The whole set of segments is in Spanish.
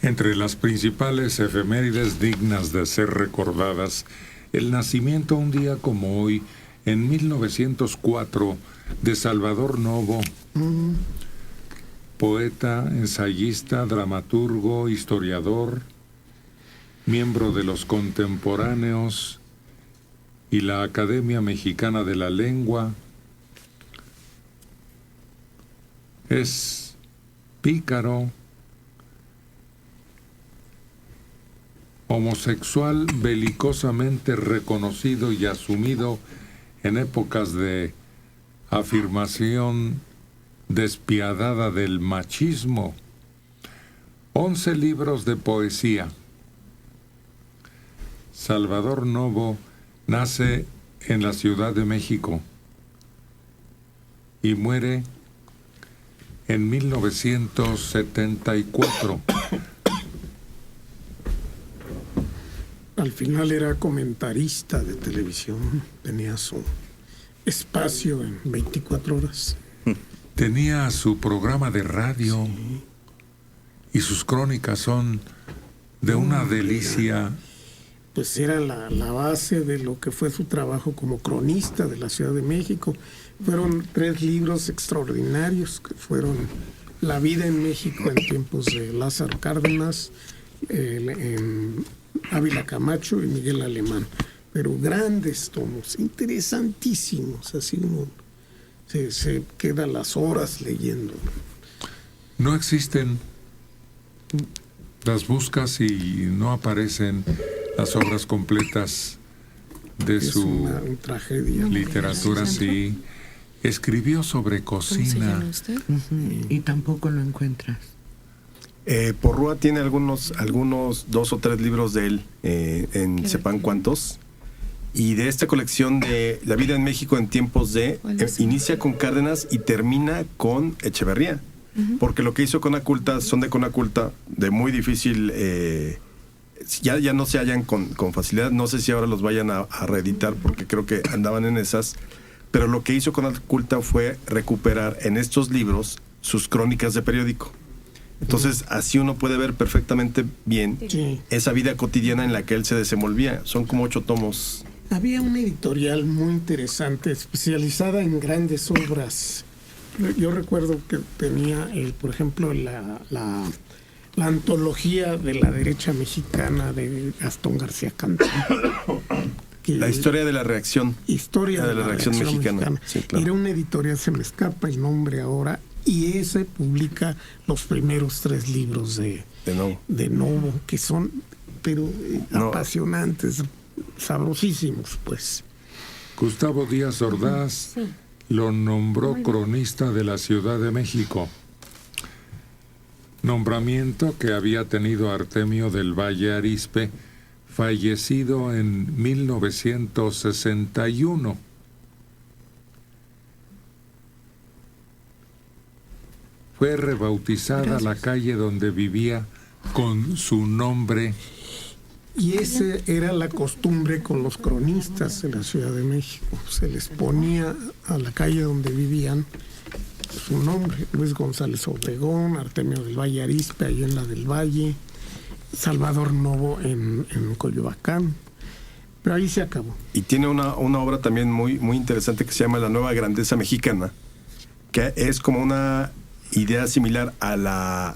Entre las principales efemérides dignas de ser recordadas, el nacimiento un día como hoy, en 1904, de Salvador Novo, poeta, ensayista, dramaturgo, historiador, miembro de los Contemporáneos y la Academia Mexicana de la Lengua. Es pícaro, homosexual belicosamente reconocido y asumido en épocas de afirmación despiadada del machismo. 11 libros de poesía. Salvador Novo nace en la Ciudad de México y muere en 1974. Al final era comentarista de televisión, tenía su espacio en 24 horas. Tenía su programa de radio, sí, y sus crónicas son de una delicia. Pues era la base de lo que fue su trabajo como cronista de la Ciudad de México. Fueron 3 libros extraordinarios que fueron La vida en México en tiempos de Lázaro Cárdenas, Ávila Camacho y Miguel Alemán. Pero grandes tomos, interesantísimos, así uno se queda las horas leyendo. No existen, las buscas y no aparecen las obras completas de es su una tragedia. Literatura, sí. Escribió sobre cocina. ¿Cómo se llama usted? Y tampoco lo encuentras. Porrúa tiene algunos 2 o 3 libros de él, en sepan cuántos. Y de esta colección de La vida en México en tiempos de, inicia con Cárdenas y termina con Echeverría. Porque lo que hizo Conaculta, son de Conaculta, de muy difícil, ya no se hallan con facilidad. No sé si ahora los vayan a reeditar, porque creo que andaban en esas. Pero lo que hizo Conaculta fue recuperar en estos libros sus crónicas de periódico. Entonces, así uno puede ver perfectamente bien esa vida cotidiana en la que él se desenvolvía. Son como 8 tomos. Había una editorial muy interesante, especializada en grandes obras. Yo recuerdo que tenía, por ejemplo, la antología de la derecha mexicana de Gastón García Cantú. La historia de la reacción. Historia de la reacción mexicana. Sí, claro. Era una editorial, se me escapa el nombre ahora, y ese publica los primeros 3 libros de Novo, que son apasionantes, sabrosísimos, pues. Gustavo Díaz Ordaz lo nombró cronista de la Ciudad de México. Nombramiento que había tenido Artemio del Valle Arizpe, fallecido en 1961. Fue rebautizada la calle donde vivía con su nombre. Y esa era la costumbre con los cronistas de la Ciudad de México. Se les ponía a la calle donde vivían su nombre. Luis González Obregón, Artemio del Valle Arizpe, ahí en la del Valle, Salvador Novo en Coyoacán. Pero ahí se acabó. Y tiene una obra también muy, muy interesante que se llama La Nueva Grandeza Mexicana, que es como una idea similar a la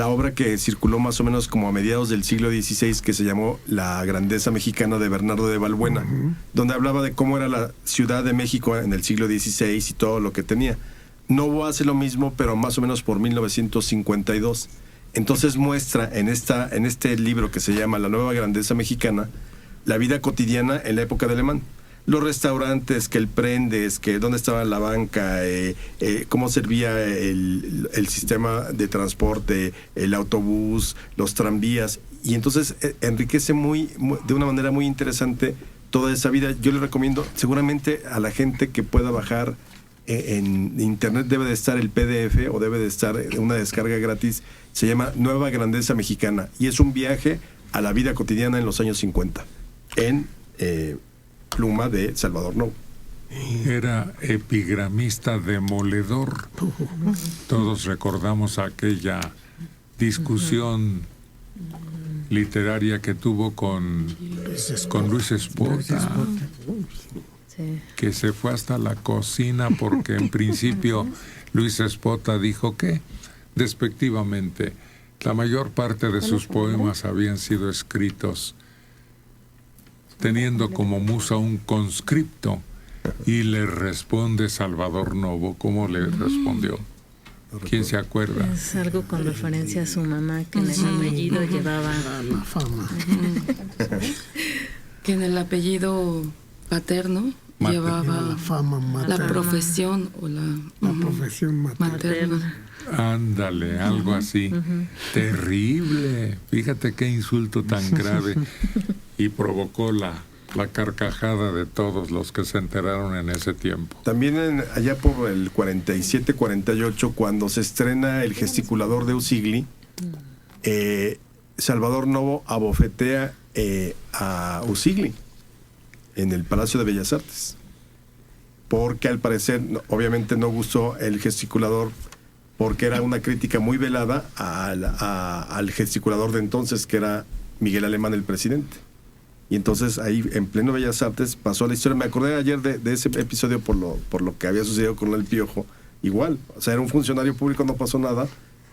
obra que circuló más o menos como a mediados del siglo XVI, que se llamó La Grandeza Mexicana, de Bernardo de Balbuena, donde hablaba de cómo era la Ciudad de México en el siglo XVI y todo lo que tenía. Novo hace lo mismo, pero más o menos por 1952. Entonces muestra en este libro que se llama La Nueva Grandeza Mexicana la vida cotidiana en la época de Alemán. Los restaurantes, que el Prendes, que dónde estaba la banca, cómo servía el sistema de transporte, el autobús, los tranvías. Y entonces enriquece de una manera muy interesante toda esa vida. Yo le recomiendo seguramente a la gente que pueda bajar en internet, debe de estar el PDF o debe de estar una descarga gratis. Se llama Nueva Grandeza Mexicana y es un viaje a la vida cotidiana en los años 50 en pluma de Salvador Novo. Era epigramista demoledor. Todos recordamos aquella discusión literaria que tuvo con Luis Espota, Sí. que se fue hasta la cocina porque en principio Luis Espota dijo que, despectivamente, la mayor parte de sus poemas habían sido escritos teniendo como musa un conscripto, y le responde Salvador Novo. ¿Cómo le respondió? ¿Quién se acuerda? Es algo con referencia a su mamá, que en el apellido llevaba La fama. Que en el apellido paterno llevaba La fama la materna. profesión o la Profesión materna. materna. Ándale, algo así. Terrible. Fíjate qué insulto tan grave. Y provocó la carcajada de todos los que se enteraron en ese tiempo. También allá por el 47-48, cuando se estrena El gesticulador de Usigli, Salvador Novo abofetea a Usigli en el Palacio de Bellas Artes, porque al parecer obviamente no gustó El gesticulador, porque era una crítica muy velada al gesticulador de entonces, que era Miguel Alemán, el presidente. Y entonces ahí en pleno Bellas Artes pasó la historia. Me acordé ayer de ese episodio por lo que había sucedido con el Piojo. Igual, o sea, era un funcionario público, no pasó nada,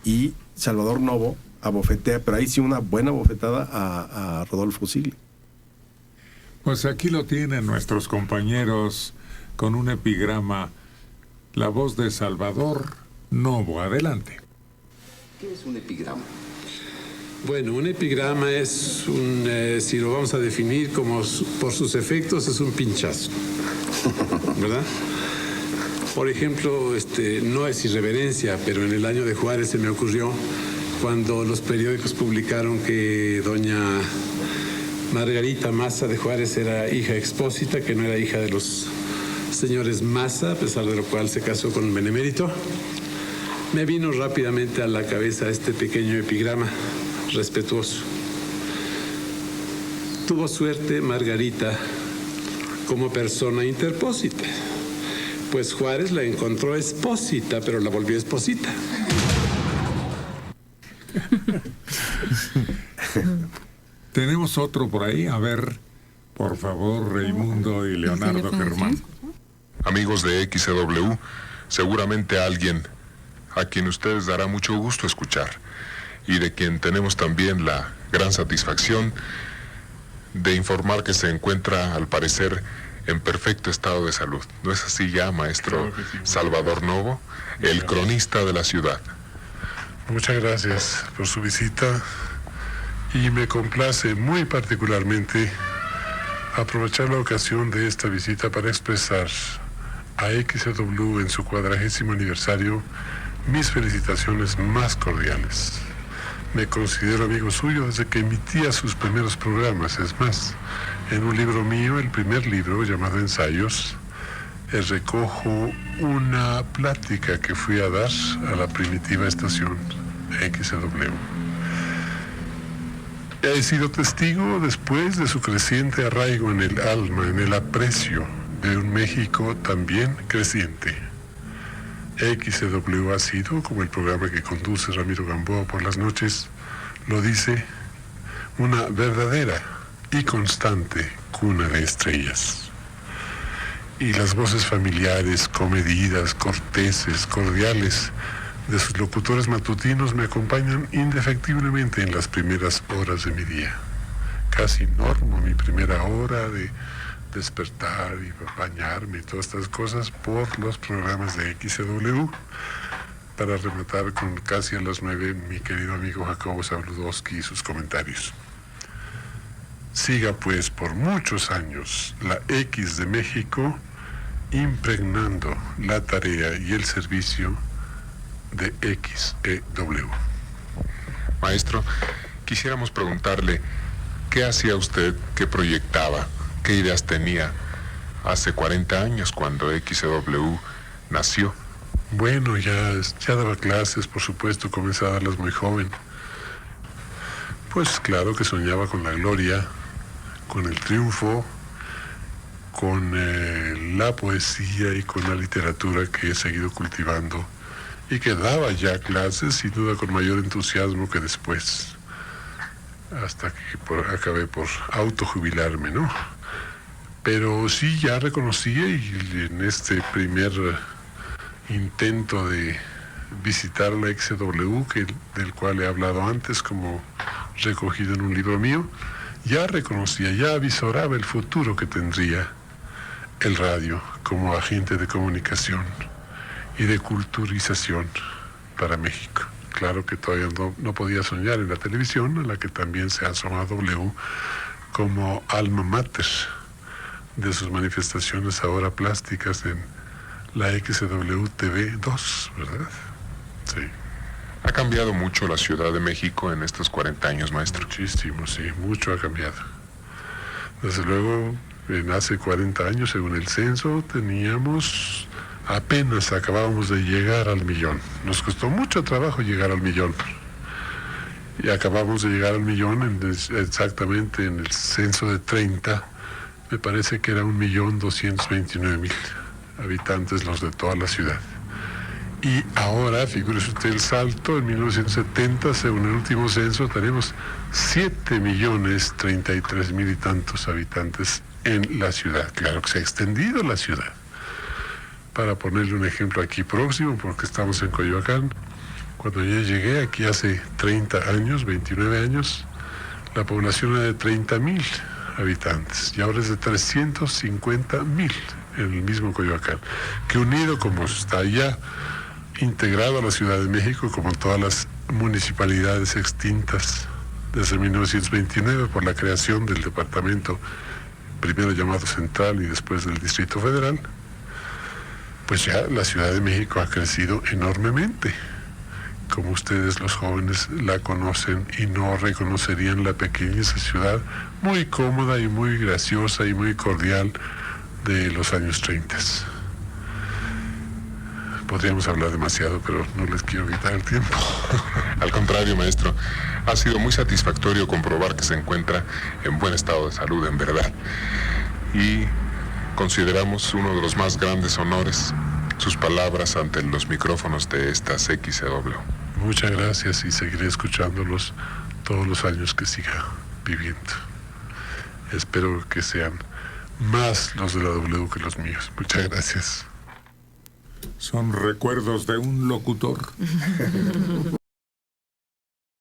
y Salvador Novo abofetea, pero ahí sí una buena bofetada a Rodolfo Usigli. Pues aquí lo tienen nuestros compañeros con un epigrama, la voz de Salvador Novo. Adelante. ¿Qué es un epigrama? Bueno, un epigrama es si lo vamos a definir por sus efectos, es un pinchazo, ¿verdad? Por ejemplo, no es irreverencia, pero en el año de Juárez se me ocurrió cuando los periódicos publicaron que doña Margarita Maza de Juárez era hija expósita, que no era hija de los señores Maza, a pesar de lo cual se casó con el benemérito. Me vino rápidamente a la cabeza este pequeño epigrama respetuoso. Tuvo suerte Margarita como persona interpósita, pues Juárez la encontró expósita, pero la volvió esposita. Tenemos otro por ahí. A ver, por favor, Raimundo y Leonardo Germán. Amigos de XCW, seguramente alguien a quien ustedes dará mucho gusto escuchar, y de quien tenemos también la gran satisfacción de informar que se encuentra, al parecer, en perfecto estado de salud. ¿No es así ya, maestro Salvador Novo, el cronista de la ciudad? Muchas gracias por su visita, y me complace muy particularmente aprovechar la ocasión de esta visita para expresar a XCW en su 40º aniversario mis felicitaciones más cordiales. Me considero amigo suyo desde que emitía sus primeros programas. Es más, en un libro mío, el primer libro, llamado Ensayos, recojo una plática que fui a dar a la primitiva estación XCW. He sido testigo después de su creciente arraigo en el alma, en el aprecio de un México también creciente. XCW ha sido, como el programa que conduce Ramiro Gamboa por las noches lo dice, una verdadera y constante cuna de estrellas. Y las voces familiares, comedidas, corteses, cordiales de sus locutores matutinos me acompañan indefectiblemente en las primeras horas de mi día. Casi normo mi primera hora de despertar y bañarme y todas estas cosas por los programas de XCW, para rematar con casi a las 9 mi querido amigo Jacobo Zabludowski y sus comentarios. Siga pues por muchos años la X de México impregnando la tarea y el servicio de XEW. Maestro, quisiéramos preguntarle, ¿qué hacía usted, qué proyectaba, qué ideas tenía hace 40 años cuando XCW nació? Bueno, ya daba clases, por supuesto, comencé a darlas muy joven. Pues claro que soñaba con la gloria, con el triunfo, con la poesía y con la literatura que he seguido cultivando, y que daba ya clases, sin duda con mayor entusiasmo que después. hasta que acabé por autojubilarme, ¿no? Pero sí, ya reconocía, y en este primer intento de visitar la XW, del cual he hablado antes, como recogido en un libro mío, ya reconocía, ya avisoraba el futuro que tendría el radio como agente de comunicación y de culturización para México. Claro que todavía no podía soñar en la televisión, a la que también se asoma W como alma mater de sus manifestaciones ahora plásticas en la XW TV 2, ¿verdad? Sí. ¿Ha cambiado mucho la Ciudad de México en estos 40 años, maestro? Muchísimo, sí, mucho ha cambiado. Desde luego, hace 40 años, según el censo, apenas acabábamos de llegar al 1,000,000. Nos costó mucho trabajo llegar al 1,000,000. Y acabamos de llegar al 1,000,000 exactamente en el censo de 30, me parece que era 1,229,000 habitantes los de toda la ciudad. Y ahora, figúrese usted el salto, en 1970, según el último censo, tenemos 7,033,000 y tantos habitantes en la ciudad. Claro que se ha extendido la ciudad. Para ponerle un ejemplo aquí próximo, porque estamos en Coyoacán, cuando yo llegué aquí hace 30 años, 29 años, la población era de 30,000 habitantes y ahora es de 350,000 en el mismo Coyoacán, que unido como está ya integrado a la Ciudad de México, como todas las municipalidades extintas desde 1929 por la creación del departamento, primero llamado Central y después del Distrito Federal, pues ya la Ciudad de México ha crecido enormemente. Como ustedes los jóvenes la conocen y no reconocerían la pequeña ciudad muy cómoda y muy graciosa y muy cordial de los años 30. Podríamos hablar demasiado, pero no les quiero quitar el tiempo. Al contrario, maestro, ha sido muy satisfactorio comprobar que se encuentra en buen estado de salud, en verdad. Y consideramos uno de los más grandes honores sus palabras ante los micrófonos de estas XW. Muchas gracias y seguiré escuchándolos todos los años que siga viviendo. Espero que sean más los de la W que los míos. Muchas gracias. Son recuerdos de un locutor.